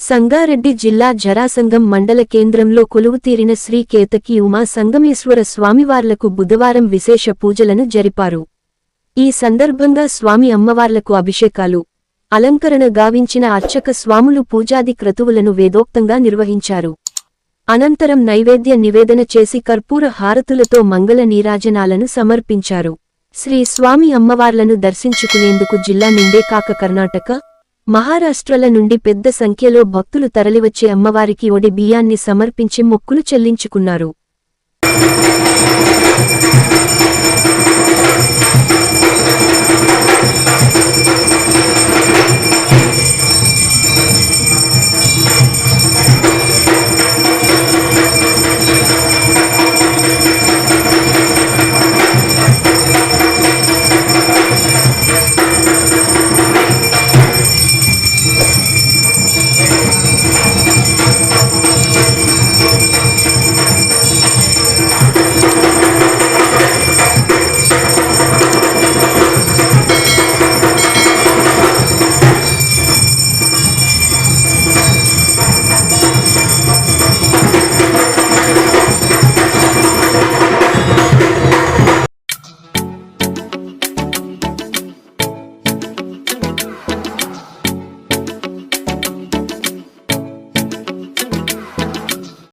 సంగారెడ్డి జిల్లా జరాసంగం మండల కేంద్రంలో కొలువుతీరిన శ్రీ కేతకి ఉమా సంగమేశ్వర స్వామివార్లకు బుధవారం విశేష పూజలను జరిపారు. ఈ సందర్భంగా స్వామి అమ్మవార్లకు అభిషేకాలు, అలంకరణ గావించిన అర్చక స్వాములు పూజాది క్రతువులను వేదోక్తంగా నిర్వహించారు. అనంతరం నైవేద్య నివేదన చేసి కర్పూర హారతులతో మంగళ నీరాజనాలను సమర్పించారు. శ్రీ స్వామి అమ్మవార్లను దర్శించుకునేందుకు జిల్లా నుండే కాక కర్ణాటక, మహారాష్ట్రల నుండి పెద్ద సంఖ్యలో భక్తులు తరలివచ్చే అమ్మవారికి ఒడి బియ్యాన్ని సమర్పించి మొక్కులు చెల్లించుకున్నారు.